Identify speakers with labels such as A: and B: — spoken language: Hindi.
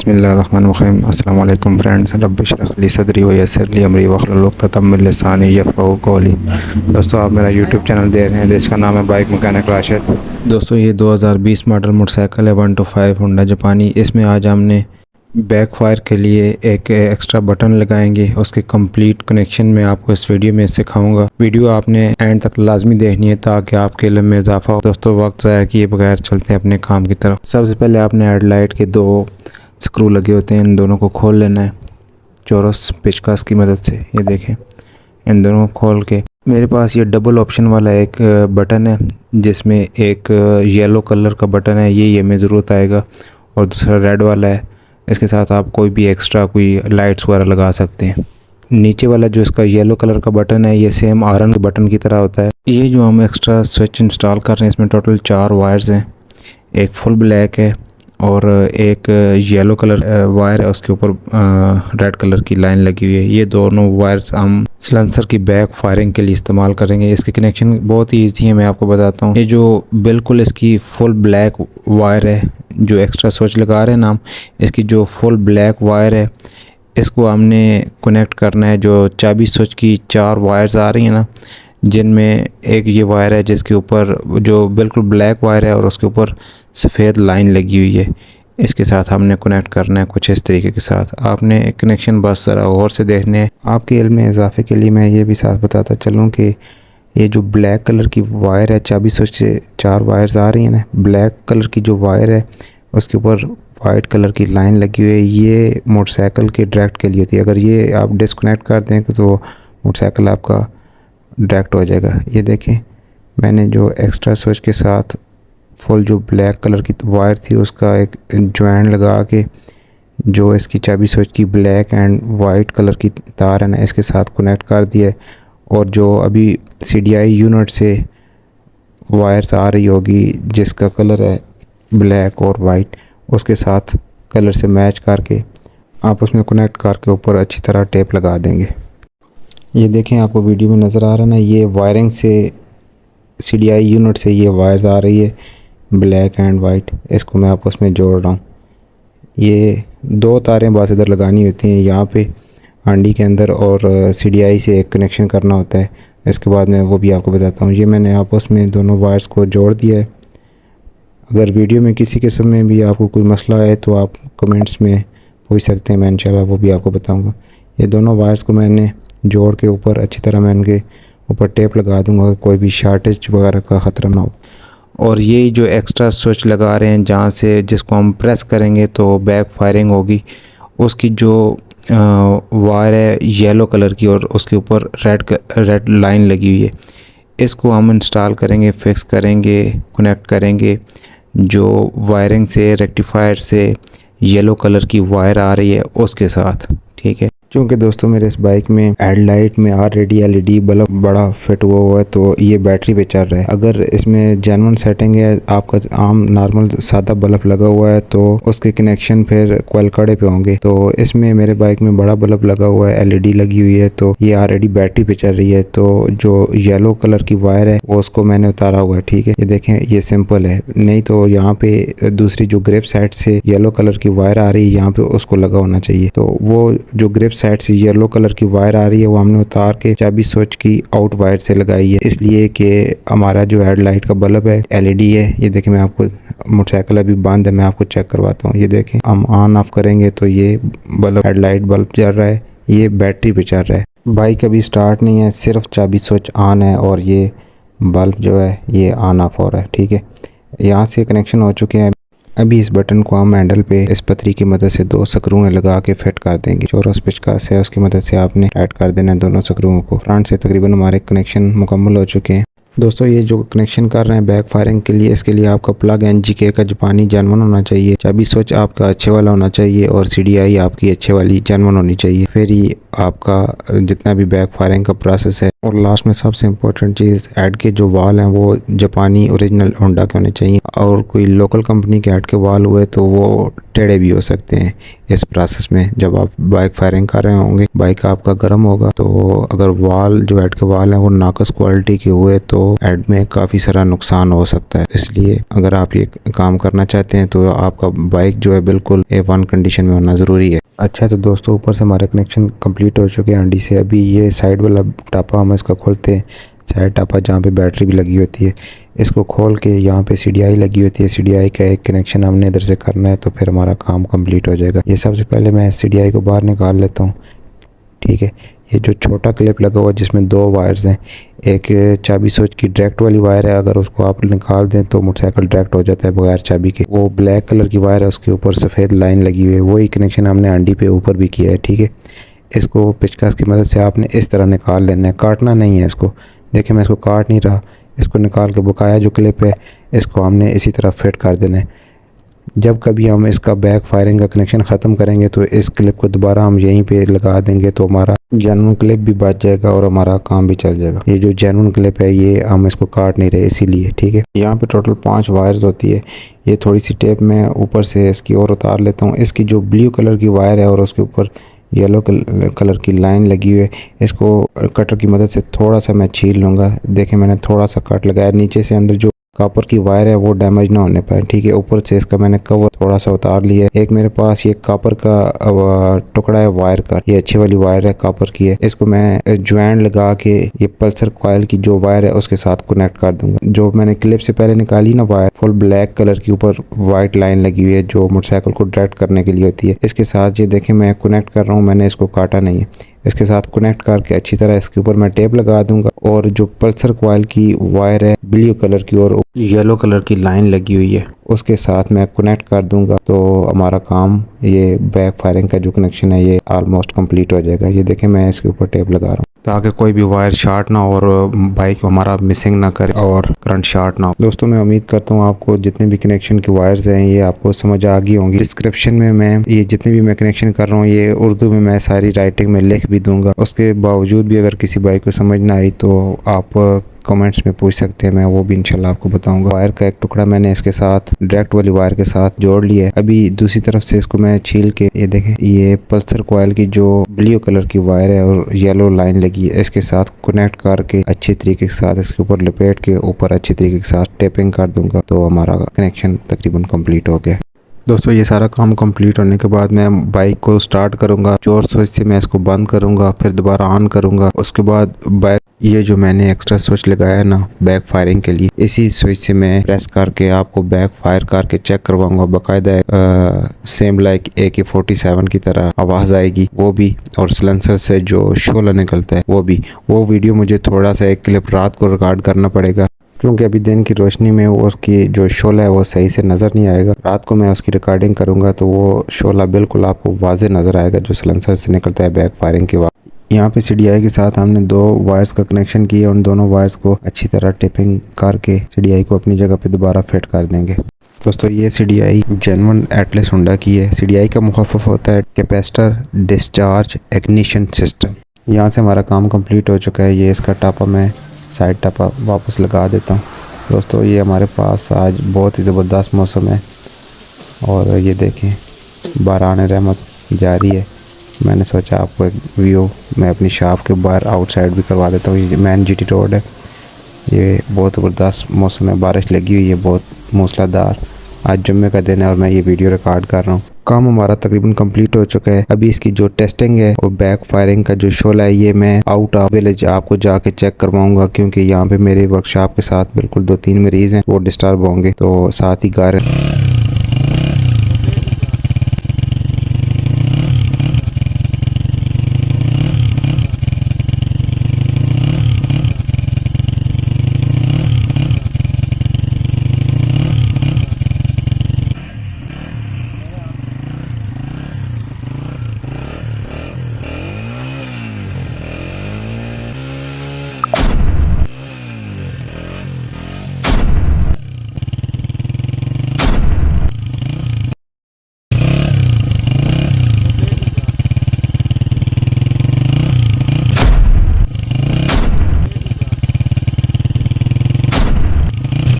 A: बिस्मिल्लाहिर्रहमानिर्रहीम। अस्सलाम वालेकुम फ्रेंड्स। रब्बि इश्रह ली सदरी व यस्सिर ली अमरी वहलुल उक़दतम मिन लिसानी यफ़क़हू क़ौली। दोस्तों, आप मेरा यूट्यूब चैनल देख रहे हैं जिसका नाम है बाइक मैकेनिक राशिद। दोस्तों, ये 2020 मॉडल मोटरसाइकिल है 125 होंडा जापानी। इसमें आज हमने बैक फायर के लिए एक एक्स्ट्रा बटन लगाएंगे। उसके कंप्लीट कनेक्शन में आपको इस वीडियो में सिखाऊंगा। वीडियो आपने एंड तक लाजमी देखनी है ताकि आपके इल्म में इजाफा हो। दोस्तों, वक्त ज़ाया किए बगैर चलते हैं अपने काम की तरफ। सबसे पहले आपने हेडलाइट के 2 स्क्रू लगे होते हैं, इन दोनों को खोल लेना है चौरस पेचकस की मदद से। ये देखें, इन दोनों को खोल के मेरे पास ये डबल ऑप्शन वाला एक बटन है जिसमें एक येलो कलर का बटन है, ये हमें ज़रूरत आएगा, और दूसरा रेड वाला है। इसके साथ आप कोई भी एक्स्ट्रा कोई लाइट्स वगैरह लगा सकते हैं। नीचे वाला जो इसका येलो कलर का बटन है ये सेम आयरन के बटन की तरह होता है। ये जो हम एक्स्ट्रा स्विच इंस्टॉल कर रहे हैं इसमें टोटल 4 वायर्स हैं। एक फुल ब्लैक है और एक येलो कलर वायर है, उसके ऊपर रेड कलर की लाइन लगी हुई है। ये दोनों वायर्स हम सिलेंसर की बैक फायरिंग के लिए इस्तेमाल करेंगे। इसके कनेक्शन बहुत ही ईजी है, मैं आपको बताता हूँ। ये जो बिल्कुल इसकी फुल ब्लैक वायर है, जो एक्स्ट्रा स्विच लगा रहे हैं ना हम, इसकी जो फुल ब्लैक वायर है इसको हमने कनेक्ट करना है। जो चाबी स्विच की 4 वायर्स आ रही हैं ना, जिनमें एक ये वायर है जिसके ऊपर जो बिल्कुल ब्लैक वायर है और उसके ऊपर सफ़ेद लाइन लगी हुई है, इसके साथ हमने कनेक्ट करना है कुछ इस तरीके के साथ। आपने कनेक्शन बस ज़रा गौर से देखने हैं। आपके इल्म में इजाफे के लिए मैं ये भी साथ बताता चलूँ कि ये जो ब्लैक कलर की वायर है, चाबी स्विच से 4 वायर्स आ रही हैं ना, ब्लैक कलर की जो वायर है उसके ऊपर वाइट कलर की लाइन लगी हुई है। ये मोटरसाइकिल के डायरेक्ट के लिए थी। अगर ये आप डिस्कनेक्ट कर दें तो मोटरसाइकिल आपका डायरेक्ट हो जाएगा। ये देखें, मैंने जो एक्स्ट्रा स्विच के साथ फुल जो ब्लैक कलर की वायर थी उसका एक जॉइंट लगा के जो इसकी चाबी स्विच की ब्लैक एंड वाइट कलर की तार है ना, इसके साथ कनेक्ट कर दिया है। और जो अभी CDI यूनिट से वायर्स आ रही होगी जिसका कलर है ब्लैक और वाइट, उसके साथ कलर से मैच करके आप उसमें कनेक्ट करके ऊपर अच्छी तरह टेप लगा देंगे। ये देखें, आपको वीडियो में नज़र आ रहा है ना, ये वायरिंग से CDI यूनिट से ये वायर्स आ रही है ब्लैक एंड वाइट। इसको मैं आपको उसमें जोड़ रहा हूँ। ये 2 तारें बस इधर लगानी होती हैं यहाँ पे हांडी के अंदर, और CDI से एक कनेक्शन करना होता है। इसके बाद मैं वो भी आपको बताता हूँ। ये मैंने आपस में दोनों वायर्स को जोड़ दिया है। अगर वीडियो में किसी किस्म में भी आपको कोई मसला है तो आप कमेंट्स में पूछ सकते हैं, मैं इंशाल्लाह वो भी आपको बताऊँगा। ये दोनों वायर्स को मैंने जोड़ के ऊपर अच्छी तरह मैं इनके ऊपर टेप लगा दूँगा कि कोई भी शॉर्टेज वगैरह का ख़तरा ना हो। और ये जो एक्स्ट्रा स्विच लगा रहे हैं जहाँ से जिसको हम प्रेस करेंगे तो बैक फायरिंग होगी, उसकी जो वायर है येलो कलर की और उसके ऊपर रेड लाइन लगी हुई है, इसको हम इंस्टॉल करेंगे, फिक्स करेंगे, कनेक्ट करेंगे। जो वायरिंग से रेक्टिफायर से येलो कलर की वायर आ रही है उसके साथ, ठीक है। क्योंकि दोस्तों मेरे इस बाइक में हेडलाइट में ऑलरेडी LED बल्ब बड़ा फिट हुआ है तो ये बैटरी पे चल रहा है। अगर इसमें जेन्युइन सेटिंग है, आपका आम नॉर्मल सादा बल्ब लगा हुआ है तो उसके कनेक्शन फिर कोयल कड़े पे होंगे। तो इसमें मेरे बाइक में बड़ा बल्ब लगा हुआ है, LED लगी हुई है, तो ये ऑलरेडी बैटरी पे चल रही है। तो जो येलो कलर की वायर है वो उसको मैंने उतारा हुआ है, ठीक है। ये देखें, ये सिंपल है, नहीं तो यहाँ पे दूसरी जो ग्रिप साइड से येलो कलर की वायर आ रही है यहाँ पे उसको लगा होना चाहिए। तो वो जो ग्रिप साइड से येलो कलर की वायर आ रही है वो हमने उतार के चाबी स्विच की आउट वायर से लगाई है, इसलिए कि हमारा जो हेडलाइट का बल्ब है LED है। ये देखें, मैं आपको मोटरसाइकिल अभी बंद है, मैं आपको चेक करवाता हूँ। ये देखें, हम ऑन ऑफ करेंगे तो ये बल्ब हेडलाइट बल्ब जल रहा है, ये बैटरी पे चल रहा है। बाइक अभी स्टार्ट नहीं है, सिर्फ चाबी स्विच ऑन है और ये बल्ब जो है ये ऑन ऑफ हो रहा है, ठीक है। यहाँ से कनेक्शन हो चुके हैं। अभी इस बटन को हम हैंडल पे इस पतरी की मदद से 2 स्क्रूएं लगा के फिट कर देंगे। चौरस पेचकस है, उसकी मदद से आपने टाइट कर देना है दोनों स्क्रूओं को। फ्रंट से तकरीबन हमारे कनेक्शन मुकम्मल हो चुके हैं। दोस्तों, ये जो कनेक्शन कर रहे हैं बैक फायरिंग के लिए, इसके लिए आपका प्लग NGK का जापानी जेन्युइन होना चाहिए, चाबी स्विच आपका अच्छे वाला होना चाहिए और CDI आपकी अच्छे वाली जेन्युइन होनी चाहिए। फिर ही आपका जितना भी बैक फायरिंग का प्रोसेस है। और लास्ट में सबसे इम्पोर्टेंट चीज़, हेड के जो वाल हैं वो जापानी ओरिजिनल होंडा के होने चाहिए, और कोई लोकल कंपनी के हेड के वाल हुए तो वो टेढ़े भी हो सकते हैं। इस प्रोसेस में जब आप बाइक फायरिंग कर रहे होंगे, बाइक आपका गर्म होगा, तो अगर वाल जो हेड के वाल हैं वो नाकस क्वालिटी के हुए तो हेड में काफ़ी सारा नुकसान हो सकता है। इसलिए अगर आप ये काम करना चाहते हैं तो आपका बाइक जो है बिल्कुल A1 कंडीशन में होना ज़रूरी है। अच्छा तो दोस्तों, ऊपर से हमारे कनेक्शन कंप्लीट हो चुके हैं हंडी से। अभी ये साइड वाला टापा हम इसका खोलते हैं, साइड टापा जहाँ पे बैटरी भी लगी होती है, इसको खोल के यहाँ पे CDI लगी होती है, CDI का एक कनेक्शन हमने इधर से करना है, तो फिर हमारा काम कंप्लीट हो जाएगा। ये सबसे पहले मैं CDI को बाहर निकाल लेता हूँ। ठीक है, ये जो छोटा क्लिप लगा हुआ है जिसमें 2 वायर्स हैं, एक चाबी स्विच की डायरेक्ट वाली वायर है, अगर उसको आप निकाल दें तो मोटरसाइकिल डायरेक्ट हो जाता है बगैर चाबी के। वो ब्लैक कलर की वायर है, उसके ऊपर सफ़ेद लाइन लगी हुई है, वही कनेक्शन हमने हंडी पे ऊपर भी किया है। ठीक है, इसको पेचकस की मदद से आपने इस तरह निकाल लेना है, काटना नहीं है इसको। देखिए मैं इसको काट नहीं रहा, इसको निकाल के बकाया जो क्लिप है इसको हमने इसी तरह फिट कर देना है। जब कभी हम इसका बैक फायरिंग का कनेक्शन ख़त्म करेंगे तो इस क्लिप को दोबारा हम यहीं पे लगा देंगे, तो हमारा जेन्युइन क्लिप भी बच जाएगा और हमारा काम भी चल जाएगा। ये जो जेन्युइन क्लिप है ये हम इसको काट नहीं रहे इसीलिए। ठीक है, यहाँ पे टोटल 5 वायर्स होती है। ये थोड़ी सी टेप मैं ऊपर से इसकी और उतार लेता हूँ। इसकी जो ब्लू कलर की वायर है और उसके ऊपर येलो कलर की लाइन लगी हुई है, इसको कटर की मदद से थोड़ा सा मैं छील लूँगा। देखें मैंने थोड़ा सा कट लगाया, नीचे से अंदर जो कॉपर की वायर है वो डैमेज ना होने पाए। ठीक है, ऊपर से इसका मैंने कवर थोड़ा सा उतार लिया है। एक मेरे पास ये कॉपर का टुकड़ा है वायर का, ये अच्छी वाली वायर है, कॉपर की है। इसको मैं ज्वाइन लगा के ये पल्सर कॉइल की जो वायर है उसके साथ कनेक्ट कर दूंगा। जो मैंने क्लिप से पहले निकाली ना वायर, फुल ब्लैक कलर की ऊपर वाइट लाइन लगी हुई है जो मोटरसाइकिल को डायरेक्ट करने के लिए होती है, इसके साथ ये देखें मैं कनेक्ट कर रहा हूँ, मैंने इसको काटा नहीं है। इसके साथ कनेक्ट करके अच्छी तरह इसके ऊपर मैं टेप लगा दूंगा और जो पल्सर कॉइल की वायर है ब्लू कलर की और येलो कलर की लाइन लगी हुई है उसके साथ मैं कनेक्ट कर दूंगा, तो हमारा काम ये बैक फायरिंग का जो कनेक्शन है ये ऑलमोस्ट कंप्लीट हो जाएगा। ये देखें मैं इसके ऊपर टेप लगा रहा हूँ ताकि कोई भी वायर शॉर्ट ना हो और बाइक हमारा मिसिंग ना करे और करंट शॉर्ट ना हो। दोस्तों मैं उम्मीद करता हूँ आपको जितने भी कनेक्शन की वायर्स हैं ये आपको समझ आ गई होंगी। डिस्क्रिप्शन में मैं ये जितने भी मैं कनेक्शन कर रहा हूँ ये उर्दू में मैं सारी राइटिंग में लिख भी दूंगा। उसके बावजूद भी अगर किसी बाइक को समझ ना आई तो आप कमेंट्स में पूछ सकते हैं, मैं वो भी इंशाल्लाह आपको बताऊंगा। वायर का एक टुकड़ा मैंने इसके साथ डायरेक्ट वाली वायर के साथ जोड़ लिया है। अभी दूसरी तरफ से इसको मैं छील के ये देखें ये पल्सर कॉइल की जो ब्लू कलर की वायर है और येलो लाइन लगी है इसके साथ कनेक्ट करके अच्छे तरीके के साथ इसके ऊपर लपेट के ऊपर अच्छे तरीके के साथ टेपिंग कर दूंगा, तो हमारा कनेक्शन तकरीबन कंप्लीट हो गया। दोस्तों ये सारा काम कंप्लीट होने के बाद मैं बाइक को स्टार्ट करूंगा, जोर स्विच से मैं इसको बंद करूंगा, फिर दोबारा ऑन करूंगा। उसके बाद बाइक ये जो मैंने एक्स्ट्रा स्विच लगाया है ना बैक फायरिंग के लिए, इसी स्विच से मैं प्रेस करके आपको बैक फायर करके चेक करवाऊंगा। बाकायदा सेम लाइक AK-47 की तरह आवाज़ आएगी वो भी, और सिलेंसर से जो शोला निकलता है वो भी। वो वीडियो मुझे थोड़ा सा एक क्लिप रात को रिकॉर्ड करना पड़ेगा क्योंकि अभी दिन की रोशनी में वो उसकी जो शोला है वो सही से नज़र नहीं आएगा। रात को मैं उसकी रिकॉर्डिंग करूँगा तो वो शोला बिल्कुल आपको वाज़े नज़र आएगा जो सिलेंसर से निकलता है बैक फायरिंग के बाद। यहाँ पे CDI के साथ हमने 2 वायर्स का कनेक्शन किया, उन दोनों वायर्स को अच्छी तरह टेपिंग करके CDI को अपनी जगह पे दोबारा फिट कर देंगे। दोस्तों ये CDI जेन्युइन एटलस होंडा की है। CDI का मुखफ़फ़ होता है कैपेसिटर डिस्चार्ज इग्निशन सिस्टम। यहाँ से हमारा काम कंप्लीट हो चुका है। ये इसका टापा मैं साइड टापा वापस लगा देता हूँ। दोस्तों ये हमारे पास आज बहुत ही ज़बरदस्त मौसम है और ये देखें बारान रहमत जारी है। मैंने सोचा आपको एक व्यू मैं अपनी शॉप के बाहर आउटसाइड भी करवा देता हूँ। ये मेन GT रोड है, ये बहुत ज़बरदस्त मौसम है, बारिश लगी हुई है बहुत मूसलाधार। आज जुम्मे का दिन है और मैं ये वीडियो रिकॉर्ड कर रहा हूँ। काम हमारा तकरीबन कंप्लीट हो चुका है। अभी इसकी जो टेस्टिंग है और बैक फायरिंग का जो शोला है ये मैं आउट ऑफ विलेज आपको जाके चेक करवाऊंगा क्योंकि यहाँ पे मेरे वर्कशॉप के साथ बिल्कुल 2-3 मरीज़ हैं वो डिस्टर्ब होंगे, तो साथ ही घर